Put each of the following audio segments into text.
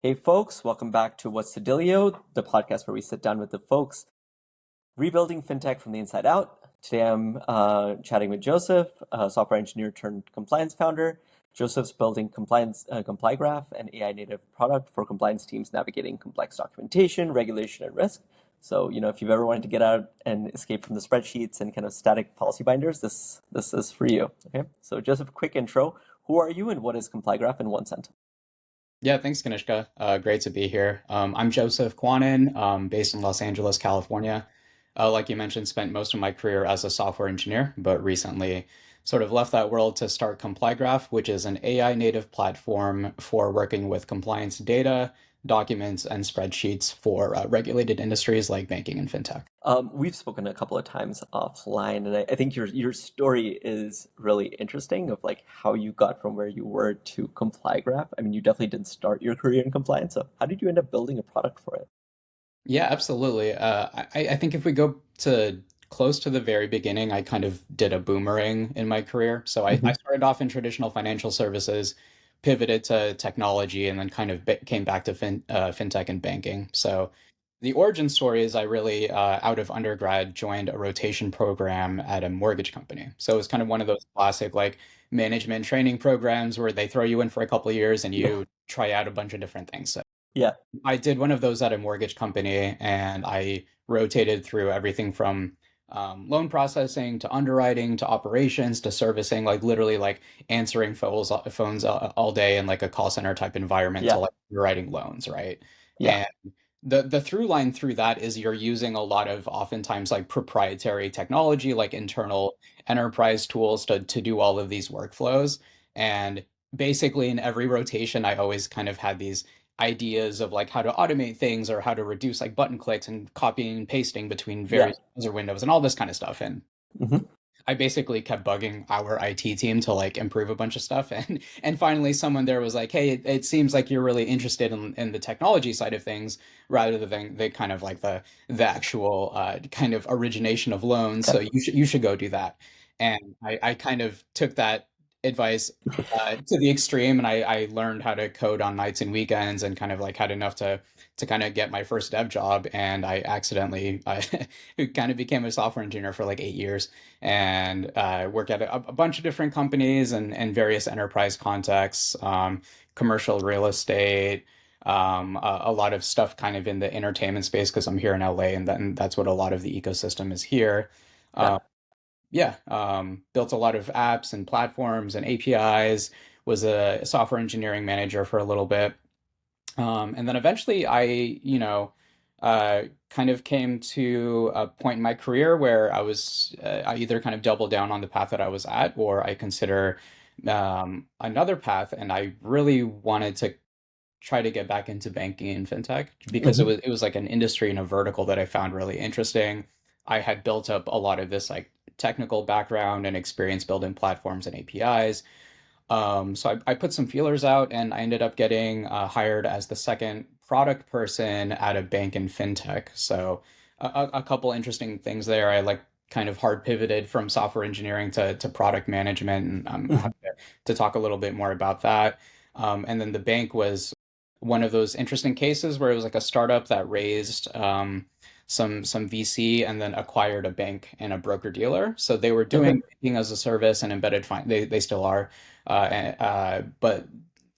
Hey folks, welcome back to What's the Dilly-o, the podcast where we sit down with the folks rebuilding fintech from the inside out. Today I'm chatting with Joseph, a software engineer turned compliance founder. Joseph's building ComplyGraph, an AI native product for compliance teams navigating complex documentation, regulation, and risk. So, if you've ever wanted to get out and escape from the spreadsheets and kind of static policy binders, this is for you. Okay. So, Joseph, quick intro. Who are you and what is ComplyGraph in one sentence? Yeah, thanks, Kanishka. Great to be here. I'm Joseph Cuanan, based in Los Angeles, California. Like you mentioned, spent most of my career as a software engineer, but recently sort of left that world to start ComplyGraph, which is an AI native platform for working with compliance data, documents, and spreadsheets for regulated industries like banking and fintech. We've spoken a couple of times offline, and I think your story is really interesting of like how you got from where you were to ComplyGraph. I mean, you definitely didn't start your career in compliance, so how did you end up building a product for it? Yeah, absolutely. I think if we go to close to the very beginning, I kind of did a boomerang in my career. So I Hmm. started off in traditional financial services, pivoted to technology, and then kind of came back to fintech and banking. So the origin story is I really, out of undergrad, joined a rotation program at a mortgage company. So it was kind of one of those classic like management training programs where they throw you in for a couple of years and Yeah, you try out a bunch of different things. So yeah, I did one of those at a mortgage company, and I rotated through everything from loan processing to underwriting to operations to servicing, like literally like answering phones all day in like a call center type environment to yeah, like underwriting loans, right? yeah, And the through line through that is you're using a lot of oftentimes like proprietary technology, like internal enterprise tools to do all of these workflows. And basically in every rotation, I always kind of had these ideas of like how to automate things or how to reduce like button clicks and copying and pasting between yeah. various browser windows and all this kind of stuff. And Hmm. I basically kept bugging our IT team to like improve a bunch of stuff. And finally someone there was like, hey, it seems like you're really interested in the technology side of things rather than the kind of like the actual kind of origination of loans. So Okay. you should go do that. And I kind of took that advice to the extreme, and I learned how to code on nights and weekends and kind of like had enough to kind of get my first dev job. And I accidentally kind of became a software engineer for like 8 years and worked at a bunch of different companies and various enterprise contexts, commercial real estate, a lot of stuff kind of in the entertainment space because I'm here in LA, and then that's what a lot of the ecosystem is here. Yeah. Um, yeah, built a lot of apps and platforms and APIs, was a software engineering manager for a little bit. And then eventually kind of came to a point in my career where I either kind of doubled down on the path that I was at, or I consider another path. And I really wanted to try to get back into banking and fintech because it Hmm. was like an industry and a vertical that I found really interesting. I had built up a lot of this like technical background and experience building platforms and APIs. So I put some feelers out and I ended up getting hired as the second product person at a bank and fintech. So a couple interesting things there. I like kind of hard pivoted from software engineering to product management, and I'm Hmm. happy to talk a little bit more about that. And then the bank was one of those interesting cases where it was like a startup that raised some VC and then acquired a bank and a broker dealer. So they were Okay. doing banking as a service and embedded fine. They still are, but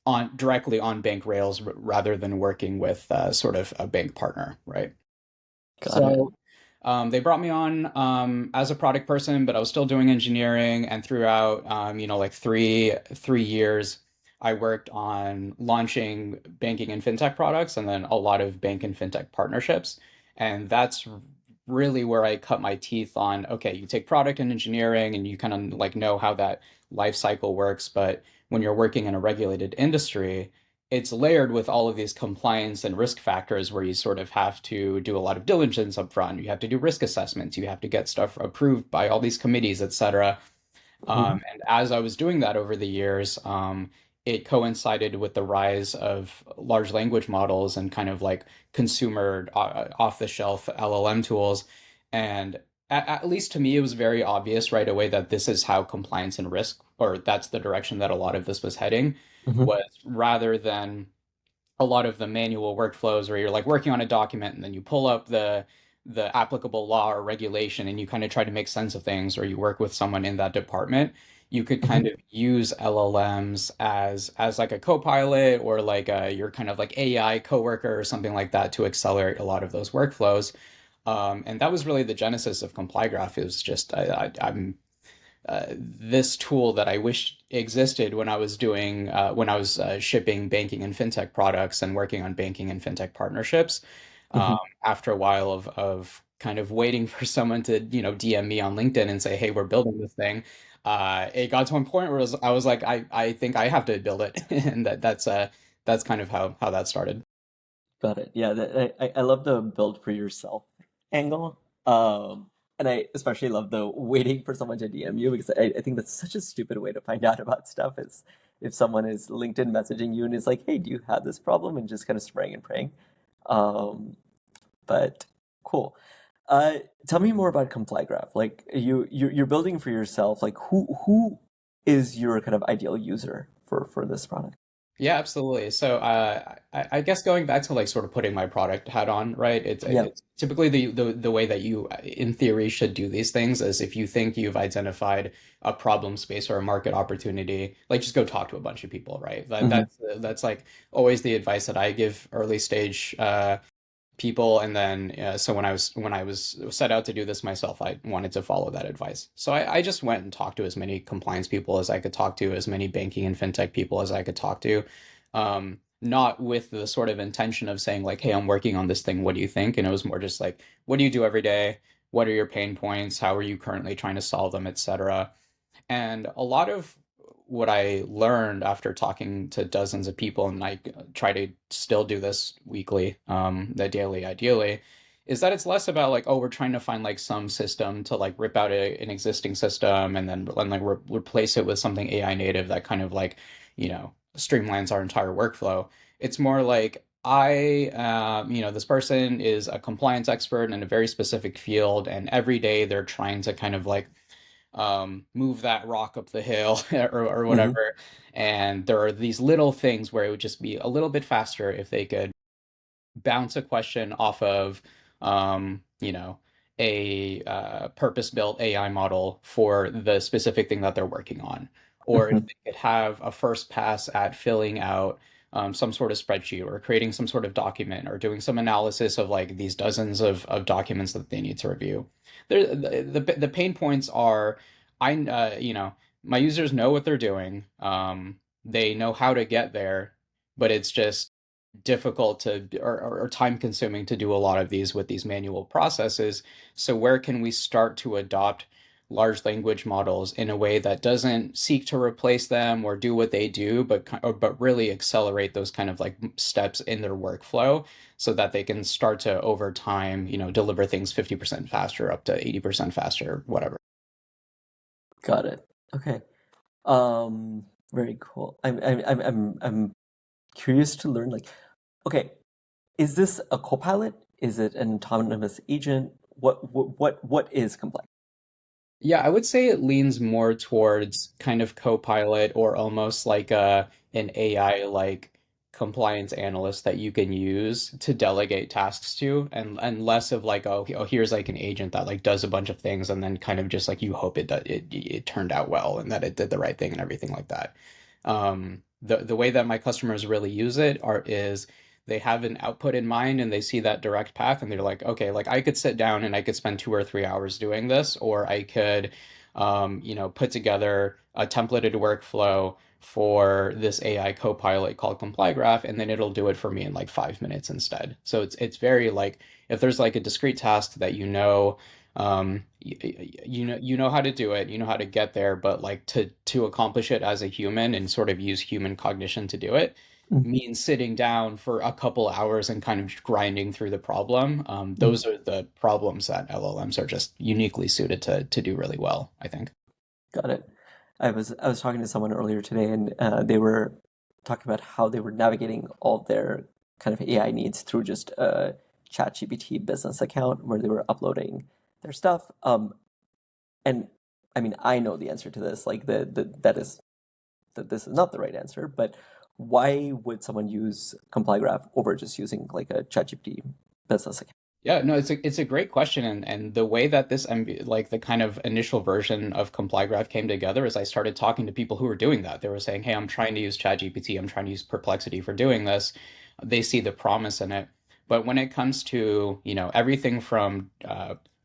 on directly on bank rails rather than working with sort of a bank partner, right? Got it. So they brought me on as a product person, but I was still doing engineering. And throughout, like three years, I worked on launching banking and fintech products, and then a lot of bank and fintech partnerships. And that's really where I cut my teeth on. Okay, you take product and engineering, and you kind of like know how that life cycle works, but when you're working in a regulated industry, it's layered with all of these compliance and risk factors where you sort of have to do a lot of diligence up front. You have to do risk assessments. You have to get stuff approved by all these committees, et cetera. Hmm. And as I was doing that over the years, it coincided with the rise of large language models and kind of like consumer off-the-shelf LLM tools. And at least to me, it was very obvious right away that this is how compliance and risk, or that's the direction that a lot of this was heading, Hmm. was rather than a lot of the manual workflows where you're like working on a document and then you pull up the applicable law or regulation and you kind of try to make sense of things, or you work with someone in that department, you could kind Mhm. of use LLMs as like a co-pilot or like your kind of like AI coworker or something like that to accelerate a lot of those workflows. And that was really the genesis of ComplyGraph. It was just I'm this tool that I wish existed when I was doing when I was shipping banking and fintech products and working on banking and fintech partnerships. Um, Mhm. After a while of kind of waiting for someone to DM me on LinkedIn and say, "Hey, we're building this thing," it got to a point where I was like, I think I have to build it, and that's kind of how that started. Got it. Yeah, I love the build for yourself angle. And I especially love the waiting for someone to DM you because I think that's such a stupid way to find out about stuff is if someone is LinkedIn messaging you and is like, hey, do you have this problem? And just kind of spraying and praying. Um, but cool. Uh, Tell me more about ComplyGraph. Like you're building for yourself. Like who is your kind of ideal user for this product? Yeah, absolutely. So I guess going back to like sort of putting my product hat on, right? Yeah. It's typically the way that you, in theory, should do these things is if you think you've identified a problem space or a market opportunity, like just go talk to a bunch of people, right? Hmm. That's like always the advice that I give early stage people. And then so when I was set out to do this myself, I wanted to follow that advice. So I just went and talked to as many compliance people as I could talk to, as many banking and fintech people as I could talk to. Not with the sort of intention of saying like, hey, I'm working on this thing, what do you think? And it was more just like, what do you do every day? What are your pain points? How are you currently trying to solve them, etc. And a lot of what I learned after talking to dozens of people, and I try to still do this weekly, the daily ideally, is that it's less about like, oh, we're trying to find like some system to like rip out an existing system and like replace it with something AI native that kind of like, streamlines our entire workflow. It's more like this person is a compliance expert in a very specific field, and every day they're trying to kind of like move that rock up the hill or Hmm. whatever. And there are these little things where it would just be a little bit faster if they could bounce a question off of, a purpose-built AI model for the specific thing that they're working on. Or if Hmm. they could have a first pass at filling out some sort of spreadsheet or creating some sort of document or doing some analysis of like these dozens of documents that they need to review. The pain points are, my users know what they're doing. They know how to get there, but it's just difficult to or time consuming to do a lot of these with these manual processes. So where can we start to adopt large language models in a way that doesn't seek to replace them or do what they do, but really accelerate those kind of like steps in their workflow so that they can start to over time, deliver things 50% faster up to 80% faster, whatever. Got it. Okay. Very cool. I'm curious to learn like, okay, is this a copilot? Is it an autonomous agent? What is complex? Yeah, I would say it leans more towards kind of co-pilot or almost like an AI like compliance analyst that you can use to delegate tasks to, and less of like, oh, here's like an agent that like does a bunch of things and then kind of just like you hope it turned out well and that it did the right thing and everything like that. The way that my customers really use it is they have an output in mind and they see that direct path and they're like, okay, like I could sit down and I could spend 2 or 3 hours doing this, or I could, put together a templated workflow for this AI copilot called ComplyGraph, and then it'll do it for me in like 5 minutes instead. So it's very like if there's like a discrete task that you know how to do it, you know how to get there, but like to accomplish it as a human and sort of use human cognition to do it Mm, means sitting down for a couple hours and kind of grinding through the problem. mm. Those are the problems that LLMs are just uniquely suited to do really well, I think. Got it. I was talking to someone earlier today, and they were talking about how they were navigating all their kind of AI needs through just a ChatGPT business account where they were uploading their stuff. And I mean, I know the answer to this, like the that is that this is not the right answer, but why would someone use ComplyGraph over just using like a ChatGPT business account? Yeah, no, it's a great question, and the way that this like the kind of initial version of ComplyGraph came together is I started talking to people who were doing that. They were saying, "Hey, I'm trying to use ChatGPT. I'm trying to use Perplexity for doing this." They see the promise in it, but when it comes to, everything from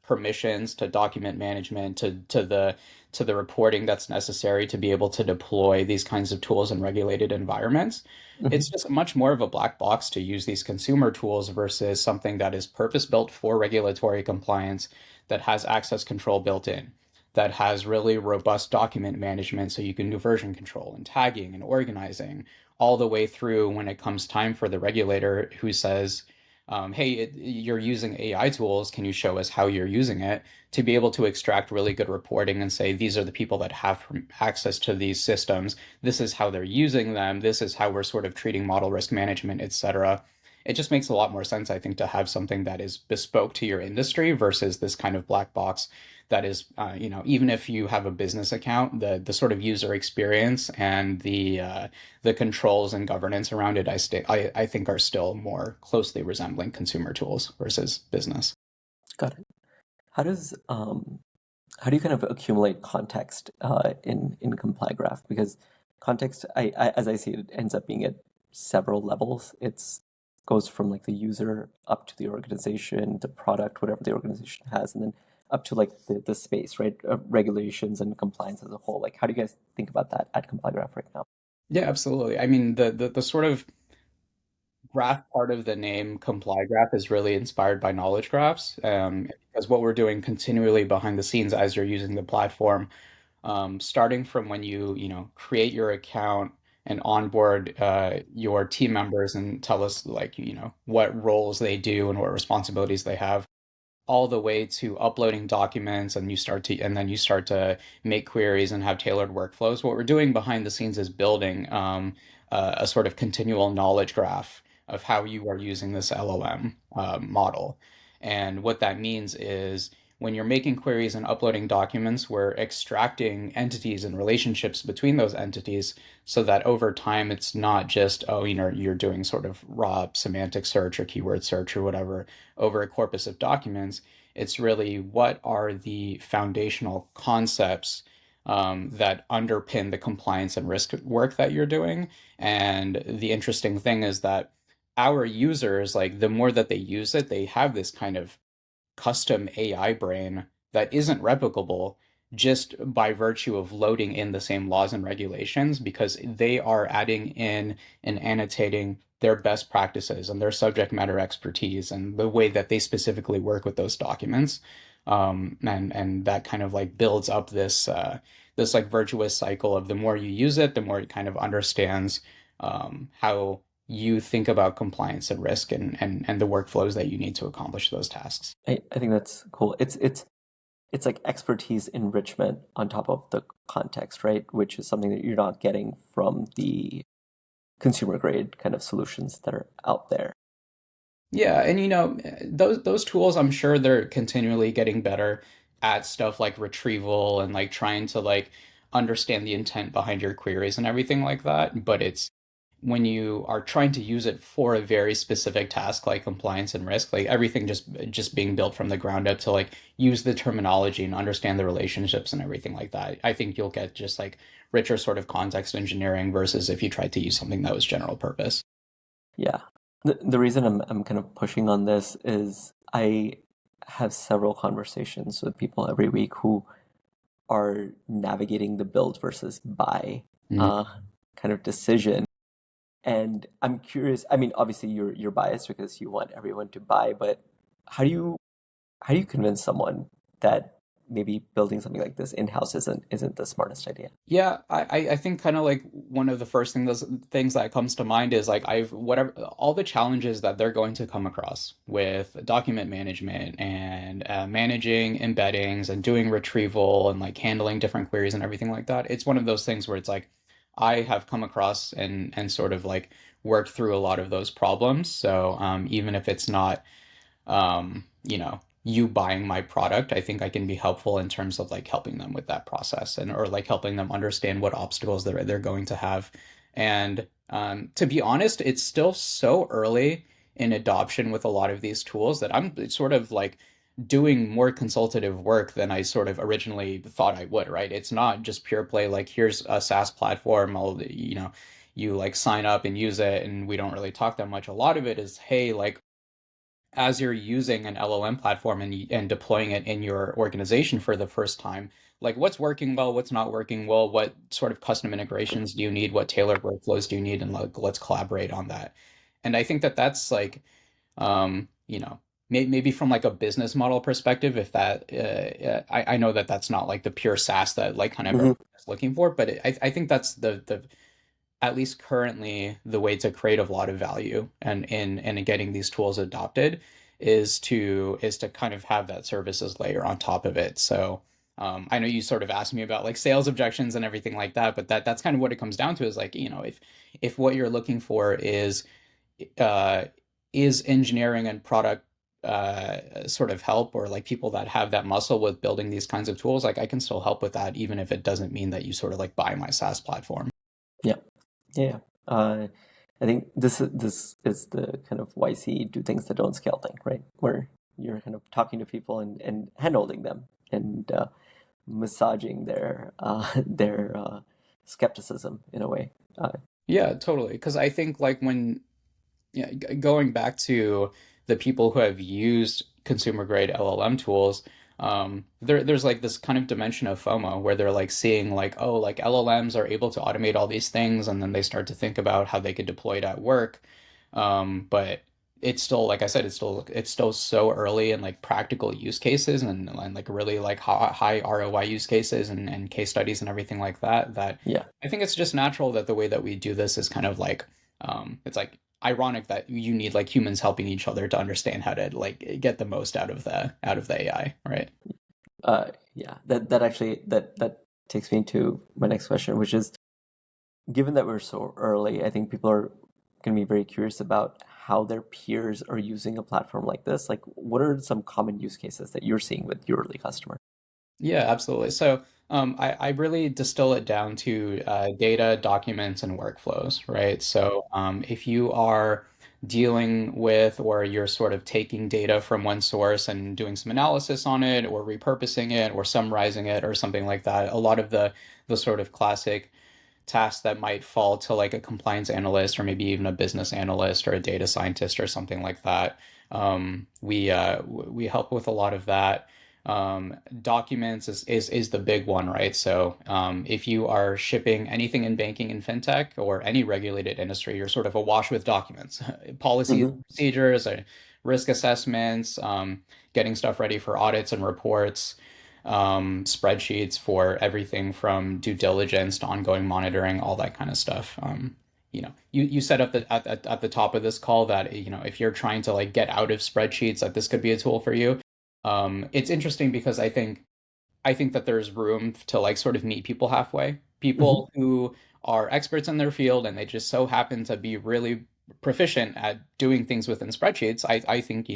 permissions to document management to the reporting that's necessary to be able to deploy these kinds of tools in regulated environments, it's Mhm. just much more of a black box to use these consumer tools versus something that is purpose built for regulatory compliance, that has access control built in, that has really robust document management so you can do version control and tagging and organizing all the way through when it comes time for the regulator who says, hey, you're using AI tools. Can you show us how you're using it? To be able to extract really good reporting and say, these are the people that have access to these systems. This is how they're using them. This is how we're sort of treating model risk management, et cetera. It just makes a lot more sense, I think, to have something that is bespoke to your industry versus this kind of black box that is, even if you have a business account, the sort of user experience and the controls and governance around it, I think are still more closely resembling consumer tools versus business. Got it. How does how do you kind of accumulate context in ComplyGraph? Because context, as I see it, ends up being at several levels. It's goes from like the user up to the organization, the product, whatever the organization has, and then up to like the space, right? Regulations and compliance as a whole. Like, how do you guys think about that at ComplyGraph right now? Yeah, absolutely. I mean, the sort of graph part of the name comply graph is really inspired by knowledge graphs, because what we're doing continually behind the scenes as you're using the platform, starting from when you create your account and onboard your team members and tell us like what roles they do and what responsibilities they have, all the way to uploading documents, and then you start to make queries and have tailored workflows. What we're doing behind the scenes is building a sort of continual knowledge graph of how you are using this LLM model. And what that means is when you're making queries and uploading documents, we're extracting entities and relationships between those entities so that over time it's not just, oh, you're doing sort of raw semantic search or keyword search or whatever over a corpus of documents. It's really what are the foundational concepts that underpin the compliance and risk work that you're doing. And the interesting thing is that our users, like the more that they use it, they have this kind of custom AI brain that isn't replicable just by virtue of loading in the same laws and regulations, because they are adding in and annotating their best practices and their subject matter expertise and the way that they specifically work with those documents. And that kind of like builds up this like virtuous cycle of the more you use it, the more it kind of understands how you think about compliance and risk and the workflows that you need to accomplish those tasks. I think that's cool. It's like expertise enrichment on top of the context, right? Which is something that you're not getting from the consumer grade kind of solutions that are out there. Yeah, and those tools, I'm sure they're continually getting better at stuff like retrieval and like trying to like understand the intent behind your queries and everything like that. But it's when you are trying to use it for a very specific task like compliance and risk, like everything just being built from the ground up to like use the terminology and understand the relationships and everything like that. I think you'll get just like richer sort of context engineering versus if you tried to use something that was general purpose. Yeah. The reason I'm kind of pushing on this is I have several conversations with people every week who are navigating the build versus buy Mhm. uh, kind of decision. And I'm curious, I mean, obviously you're biased because you want everyone to buy, but how do you how do you convince someone that maybe building something like this in-house isn't the smartest idea? Yeah, I think kind of like one of the first things that comes to mind is like I've whatever all the challenges that they're going to come across with document management and managing embeddings and doing retrieval and like handling different queries and everything like that. It's one of those things where it's like I have come across and sort of like worked through a lot of those problems. So even if it's not you buying my product, I think I can be helpful in terms of like helping them with that process and or like helping them understand what obstacles they're going to have And to be honest, it's still so early in adoption with a lot of these tools that I'm sort of like doing more consultative work than I sort of originally thought I would, right? It's not just pure play, like here's a SaaS platform, you like sign up and use it, and we don't really talk that much. A lot of it is, hey, like as you're using an LLM platform and deploying it in your organization for the first time, like what's working well, what's not working well, what sort of custom integrations do you need, what tailored workflows do you need, and like, let's collaborate on that. And I think that that's like, you know, maybe from like a business model perspective, if that, I know that that's not like the pure SaaS that like kind of Hmm. everyone's looking for, but I think that's the at least currently, the way to create a lot of value and in getting these tools adopted is to kind of have that services layer on top of it. So I know you sort of asked me about like sales objections and everything like that, but that's kind of what it comes down to is like, if what you're looking for uh, is engineering and product sort of help or like people that have that muscle with building these kinds of tools, like I can still help with that, even if it doesn't mean that you sort of like buy my SaaS platform. Yeah. Yeah. I think this is the kind of YC do things that don't scale thing, right? Where you're kind of talking to people and handholding them and massaging their skepticism in a way. Yeah, totally. Because I think like when yeah, going back to the people who have used consumer grade LLM tools, there's like this kind of dimension of FOMO where they're like seeing like, oh, like LLMs are able to automate all these things, and then they start to think about how they could deploy it at work. But it's still, like I said, it's still so early in like practical use cases and like really like high ROI use cases and case studies and everything like that, that Yeah. I think it's just natural that the way that we do this is kind of like it's like ironic that you need like humans helping each other to understand how to like get the most out of the AI, right? Yeah. That actually that takes me to my next question, which is given that we're so early, I think people are going to be very curious about how their peers are using a platform like this. Like, what are some common use cases that you're seeing with your early customer? Yeah, absolutely. So I really distill it down to data, documents, and workflows, right? So if you are dealing with or you're sort of taking data from one source and doing some analysis on it or repurposing it or summarizing it or something like that, a lot of the sort of classic tasks that might fall to like a compliance analyst or maybe even a business analyst or a data scientist or something like that. We help with a lot of that. Documents is the big one, right? So if you are shipping anything in banking and fintech or any regulated industry, you're sort of awash with documents, policies, Hmm. procedures, risk assessments, getting stuff ready for audits and reports, spreadsheets for everything from due diligence to ongoing monitoring, all that kind of stuff. You set up at the top of this call that if you're trying to like get out of spreadsheets, that this could be a tool for you. It's interesting because I think that there's room to like sort of meet people halfway. Hmm. People who are experts in their field and they just so happen to be really proficient at doing things within spreadsheets. I think,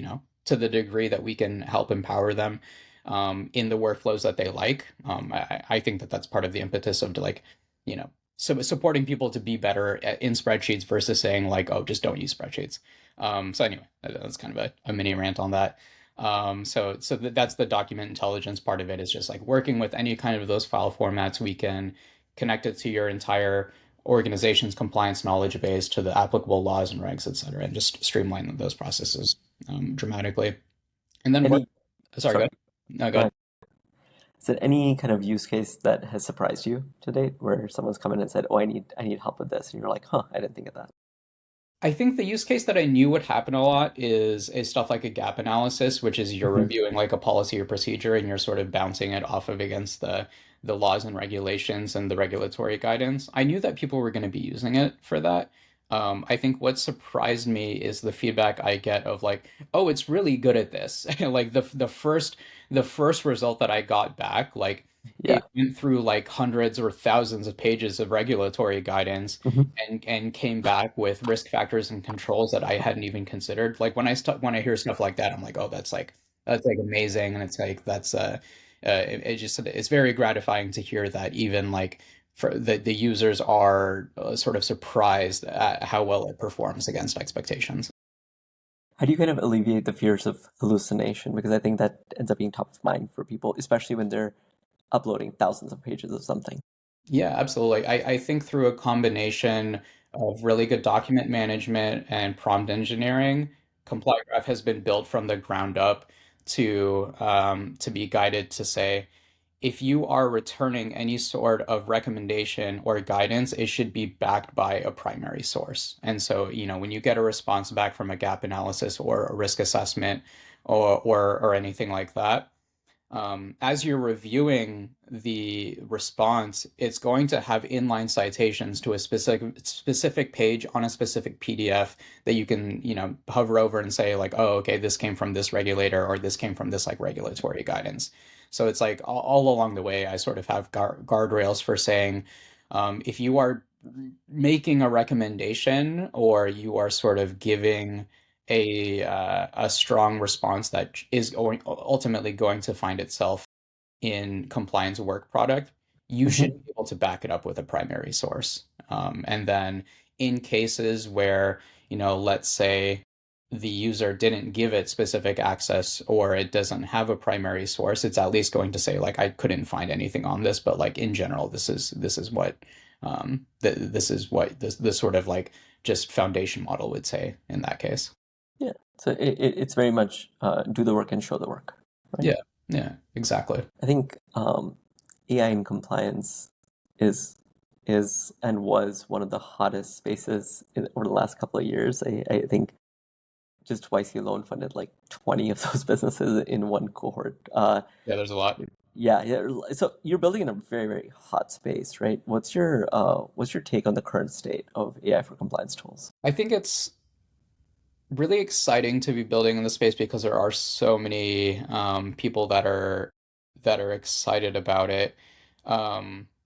to the degree that we can help empower them in the workflows that they like. I think that that's part of the impetus of like, so supporting people to be better in spreadsheets versus saying like, oh, just don't use spreadsheets. So anyway, that's kind of a mini rant on that. That's the document intelligence part of it is just like working with any kind of those file formats. We can connect it to your entire organization's compliance knowledge base, to the applicable laws and regs, et cetera, and just streamline those processes dramatically. And then Any, sorry, go sorry, ahead. No, go go ahead. ahead. Is there any kind of use case that has surprised you to date, where someone's come in and said, "Oh, I need help with this," and you're like, "Huh, I didn't think of that." I think the use case that I knew would happen a lot is stuff like a gap analysis, which is you're Hmm. reviewing like a policy or procedure and you're sort of bouncing it off of against the laws and regulations and the regulatory guidance. I knew that people were going to be using it for that. I think what surprised me is the feedback I get of like, oh, it's really good at this. Like the first result that I got back, like Yeah. it went through like hundreds or thousands of pages of regulatory guidance Hmm. and came back with risk factors and controls that I hadn't even considered. Like when I hear stuff like that, I'm like, oh, that's like amazing, and it's like that's it just it's very gratifying to hear that even like for the users are sort of surprised at how well it performs against expectations. How do you kind of alleviate the fears of hallucination? Because I think that ends up being top of mind for people, especially when they're uploading thousands of pages of something. Yeah, absolutely. I think through a combination of really good document management and prompt engineering, ComplyGraph has been built from the ground up to be guided to say, if you are returning any sort of recommendation or guidance, it should be backed by a primary source. And so, when you get a response back from a gap analysis or a risk assessment or anything like that, as you're reviewing the response, it's going to have inline citations to a specific page on a specific PDF that you can, hover over and say like, oh, okay, this came from this regulator or this came from this like regulatory guidance. So it's like all along the way, I sort of have guardrails for saying, if you are making a recommendation or you are sort of giving a strong response that is ultimately going to find itself in compliance work product, you should Hmm. be able to back it up with a primary source. And then in cases where, let's say the user didn't give it specific access or it doesn't have a primary source, it's at least going to say like I couldn't find anything on this, but like in general, this is what this is what this sort of like just foundation model would say in that case. Yeah. So it's very much do the work and show the work, right? Yeah, yeah, exactly. I think AI in compliance is and was one of the hottest spaces over the last couple of years. I think just YC alone funded like 20 of those businesses in one cohort. Yeah, there's a lot. Yeah, yeah. So you're building in a very, very hot space, right? What's your take on the current state of AI for compliance tools? I think it's really exciting to be building in the space because there are so many people that are excited about it.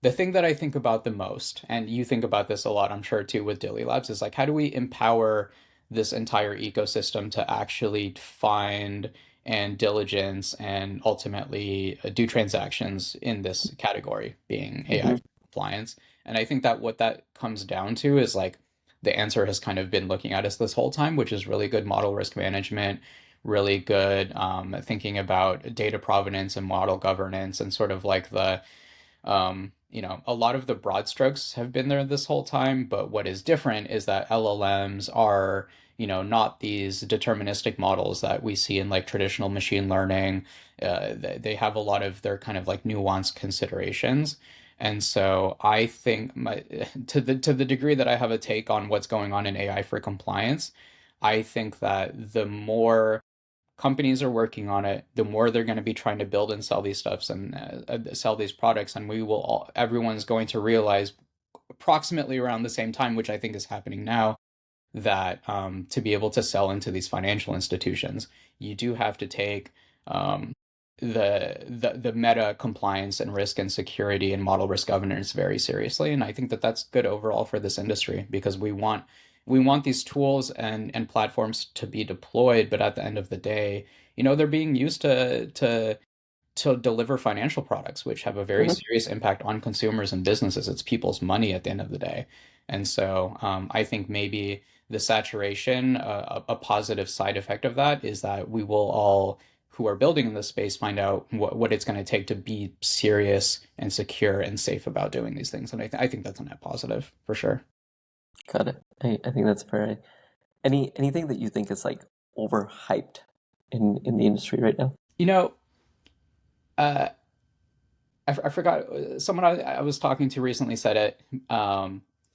The thing that I think about the most, and you think about this a lot, I'm sure too, with Dilly Labs, is like how do we empower this entire ecosystem to actually find and diligence and ultimately do transactions in this category, being AI Hmm. compliance. And I think that what that comes down to is like the answer has kind of been looking at us this whole time, which is really good model risk management, really good thinking about data provenance and model governance, and sort of like a lot of the broad strokes have been there this whole time. But what is different is that LLMs are, not these deterministic models that we see in like traditional machine learning. They have a lot of their kind of like nuanced considerations. And so I think to the degree that I have a take on what's going on in AI for compliance, I think that the more companies are working on it, the more they're going to be trying to build and sell these stuffs and sell these products, and everyone's going to realize approximately around the same time, which I think is happening now, that to be able to sell into these financial institutions, you do have to take um, the meta compliance and risk and security and model risk governance very seriously. And I think that that's good overall for this industry because we want these tools and platforms to be deployed, but at the end of the day, they're being used to deliver financial products, which have a very Hmm. serious impact on consumers and businesses. It's people's money at the end of the day. And so I think maybe the saturation, a positive side effect of that is that we will all, who are building in this space, find out what it's going to take to be serious and secure and safe about doing these things. And I think that's a net positive for sure. Got it. I think that's very anything that you think is like overhyped in the industry right now. You know, uh, I forgot someone I was talking to recently said it.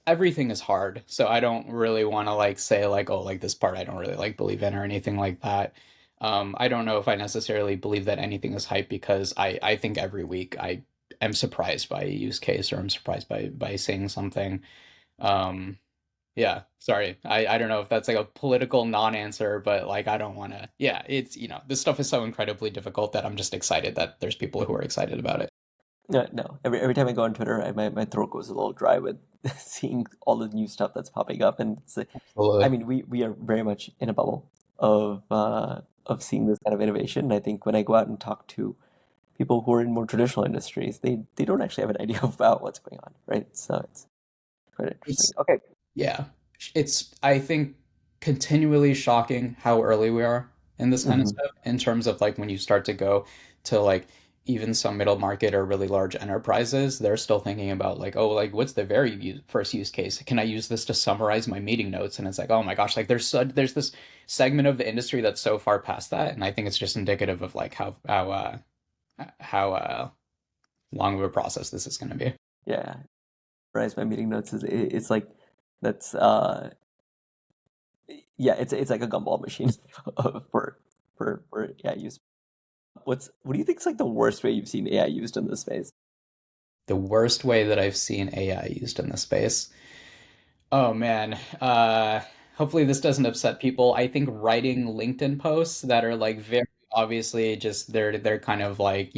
Everything is hard, so I don't really want to like say like, oh, like this part I don't really like believe in or anything like that. I don't know if I necessarily believe that anything is hype because I think every week I am surprised by a use case or I'm surprised by seeing something. Um, yeah, sorry. I don't know if that's like a political non-answer, but like I don't want to. Yeah, it's this stuff is so incredibly difficult that I'm just excited that there's people who are excited about it. No, no. Every time I go on Twitter, my throat goes a little dry with seeing all the new stuff that's popping up, and it's like, I Absolutely. mean, we are very much in a bubble of seeing this kind of innovation. And I think when I go out and talk to people who are in more traditional industries, they don't actually have an idea about what's going on, right? So it's quite interesting. It's Okay. Yeah, it's, I think, continually shocking how early we are in this kind of Hmm. stuff in terms of like when you start to go to like even some middle market or really large enterprises, they're still thinking about like, oh, like what's the first use case? Can I use this to summarize my meeting notes? And it's like, oh my gosh, like there's this segment of the industry that's so far past that, and I think it's just indicative of like how long of a process this is going to be. Yeah. Whereas my meeting notes it's like that's yeah, it's like a gumball machine for AI use. What do you think is like the worst way you've seen AI used in this space? The worst way that I've seen AI used in this space. Oh man. Hopefully this doesn't upset people. I think writing LinkedIn posts that are like very obviously just they're kind of like,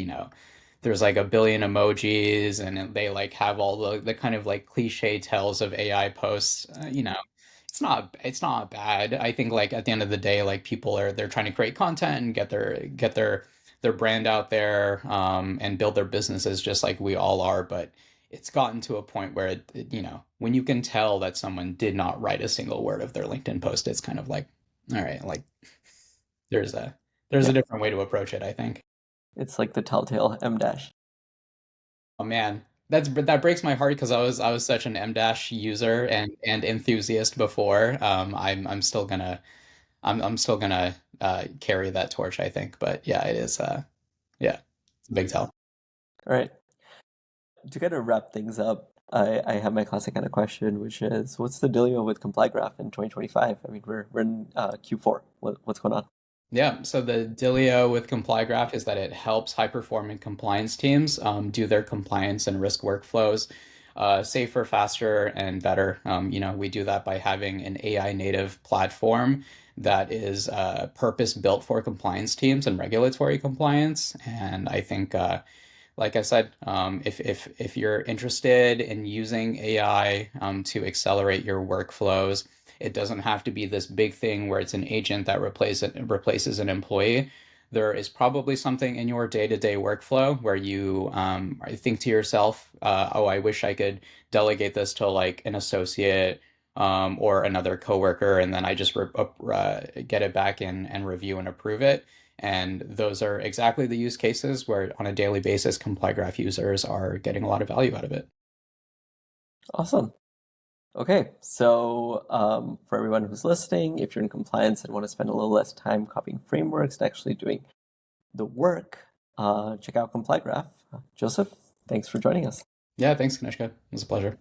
there's like a billion emojis and they like have all the kind of like cliche tells of AI posts. It's not bad. I think like at the end of the day, like people they're trying to create content and get their brand out there, and build their businesses just like we all are, but it's gotten to a point where when you can tell that someone did not write a single word of their LinkedIn post, it's kind of like, all right, like there's a there's a Yeah, different way to approach it, I think. it's like the telltale M dash. Oh man, that breaks my heart because I was such an M dash user and enthusiast before. I'm still gonna carry that torch, I think. But yeah, it is. Yeah, it's a big tell. All right. To kind of wrap things up, I have my classic kind of question, which is, what's the dealio with ComplyGraph in 2025? I mean, we're in Q4. What's going on? Yeah, so the Dilly-o with ComplyGraph is that it helps high-performing compliance teams do their compliance and risk workflows safer, faster, and better. We do that by having an AI native platform that is purpose-built for compliance teams and regulatory compliance. And I think, like I said, if you're interested in using AI to accelerate your workflows, it doesn't have to be this big thing where it's an agent that replaces an employee. There is probably something in your day-to-day workflow where you think to yourself, "Oh, I wish I could delegate this to like an associate or another coworker, and then I just get it back and review and approve it." And those are exactly the use cases where, on a daily basis, ComplyGraph users are getting a lot of value out of it. Awesome. Okay, so for everyone who's listening, if you're in compliance and want to spend a little less time copying frameworks and actually doing the work, check out ComplyGraph. Joseph, thanks for joining us. Yeah, thanks, Kanishka. It was a pleasure.